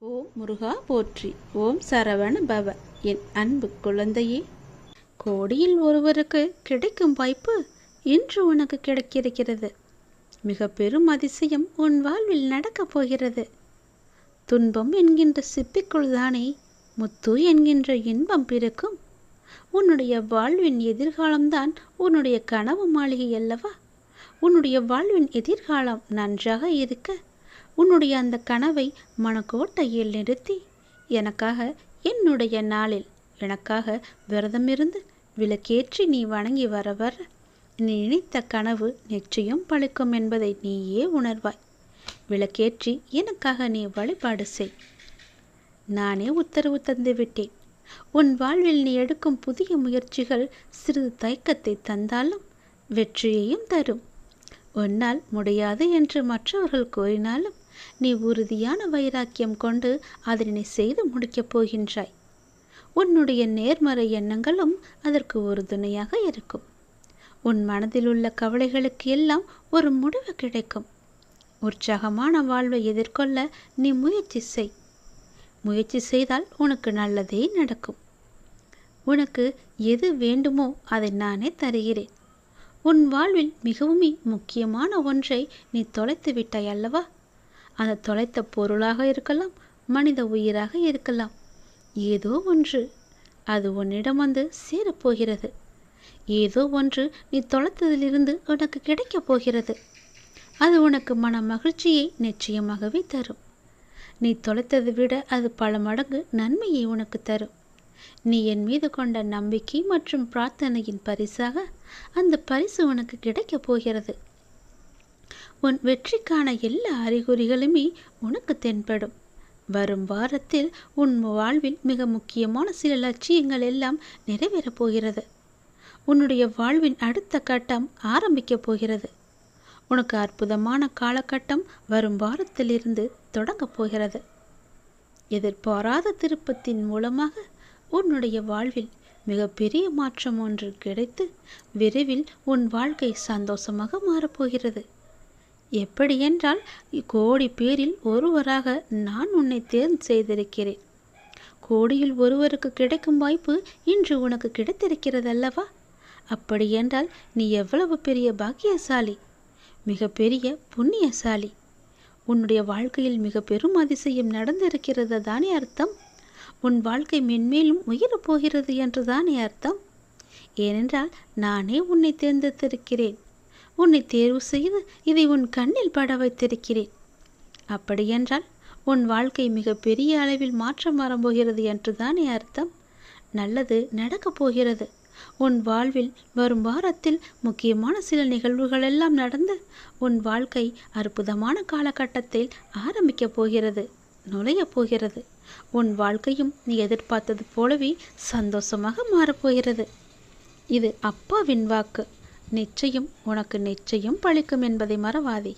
ஓம் முருகா போற்றி. ஓம் சரவண பவ. என் அன்பு குழந்தையே, கோடியில் ஒருவருக்கு கிடைக்கும் வாய்ப்பு இன்று உனக்கு கிடைக்கிறது. மிக பெரும் அதிசயம் உன் வாழ்வில் நடக்கப் போகிறது. துன்பம் என்கின்ற சிப்பிக்குள் தானே முத்து என்கின்ற இன்பம் பிறக்கும். உன்னுடைய வாழ்வின் எதிர்காலம்தான் உன்னுடைய கனவு மாளிகை அல்லவா? உன்னுடைய வாழ்வின் எதிர்காலம் நன்றாக இருக்க உன்னுடைய அந்த கனவை மனக்கோட்டையில் நிறுத்தி எனக்காக என்னுடைய நாளில் எனக்காக விரதமிருந்து விளக்கேற்றி நீ வணங்கி வர வர நீ நினைத்த கனவு நிச்சயம் பழிக்கும் என்பதை நீயே உணர்வாய். விளக்கேற்றி எனக்காக நீ வழிபாடு செய். நானே உத்தரவு தந்து விட்டேன். உன் வாழ்வில் நீ எடுக்கும் புதிய முயற்சிகள் சிறிது தயக்கத்தை தந்தாலும் வெற்றியையும் தரும். உன்னால் முடியாது என்று மற்றவர்கள் கூறினாலும் நீ உறுதியான வைராக்கியம் கொண்டு அதனை செய்து முடிக்கப் போகின்றாய். உன்னுடைய நேர்மறை எண்ணங்களும் அதற்கு ஒரு துணையாக இருக்கும். உன் மனதில் உள்ள கவலைகளுக்கு எல்லாம் ஒரு முடிவு கிடைக்கும். உற்சாகமான வாழ்வை எதிர்கொள்ள நீ முயற்சி செய். முயற்சி செய்தால் உனக்கு நல்லதே நடக்கும். உனக்கு எது வேண்டுமோ அதை நானே தருகிறேன். உன் வாழ்வில் மிகவும் முக்கியமான ஒன்றை நீ தொலைத்து விட்டாய் அல்லவா? அந்த தொலைத்த பொருளாக இருக்கலாம், மனித உயிராக இருக்கலாம். ஏதோ ஒன்று அது உன்னிடம் வந்து சேரப்போகிறது. ஏதோ ஒன்று நீ தொலைத்ததிலிருந்து உனக்கு கிடைக்கப் போகிறது. அது உனக்கு மன மகிழ்ச்சியை நிச்சயமாகவே தரும். நீ தொலைத்ததை விட அது பல மடங்கு நன்மையை உனக்கு தரும். நீ என் மீது கொண்ட நம்பிக்கை மற்றும் பிரார்த்தனையின் பரிசாக அந்த பரிசு உனக்கு கிடைக்கப் போகிறது. உன் வெற்றிக்கான எல்லா அறிகுறிகளுமே உனக்கு தென்படும். வரும் வாரத்தில் உன் வாழ்வில் மிக முக்கியமான சில லட்சியங்கள் எல்லாம் நிறைவேறப் போகிறது. உன்னுடைய வாழ்வின் அடுத்த கட்டம் ஆரம்பிக்கப் போகிறது. உனக்கு அற்புதமான காலகட்டம் வரும் வாரத்திலிருந்து தொடங்கப் போகிறது. எதிர்பாராத திருப்பத்தின் மூலமாக உன்னுடைய வாழ்வில் மிகப்பெரிய மாற்றம் ஒன்று கிடைத்து விரைவில் உன் வாழ்க்கை சந்தோஷமாக மாறப்போகிறது. எப்படி என்றால் கோடி பேரில் ஒருவராக நான் உன்னை தேர்வு செய்திருக்கிறேன். கோடியில் ஒருவருக்கு கிடைக்கும் வாய்ப்பு இன்று உனக்கு கிடைத்திருக்கிறது அல்லவா? அப்படி என்றால் நீ எவ்வளவு பெரிய பாக்கியசாலி, மிகப்பெரிய புண்ணியசாலி. உன்னுடைய வாழ்க்கையில் மிக பெரும் அதிசயம் நடந்திருக்கிறது தானே அர்த்தம். உன் வாழ்க்கை மென்மேலும் உயரப் போகிறது என்று தானே அர்த்தம். ஏனென்றால் நானே உன்னை தேர்ந்தெடுத்திருக்கிறேன். உன்னை தேர்வு செய்து இதை உன் கண்ணில் பட வைத்திருக்கிறேன். அப்படியென்றால் உன் வாழ்க்கை மிக பெரிய அளவில் மாற்றம் வரப்போகிறது என்று தானே அர்த்தம். நல்லது நடக்கப் போகிறது. உன் வாழ்வில் வரும் வாரத்தில் முக்கியமான சில நிகழ்வுகள் எல்லாம் நடந்து உன் வாழ்க்கை அற்புதமான காலகட்டத்தில் ஆரம்பிக்கப் போகிறது, நுழையப் போகிறது. உன் வாழ்க்கையும் நீ எதிர்பார்த்தது போலவே சந்தோஷமாக மாறப்போகிறது. இது அப்பாவின் வாக்கு. நிச்சயம் உனக்கு நிச்சயம் பழிக்கும் என்பதை மறவாதே.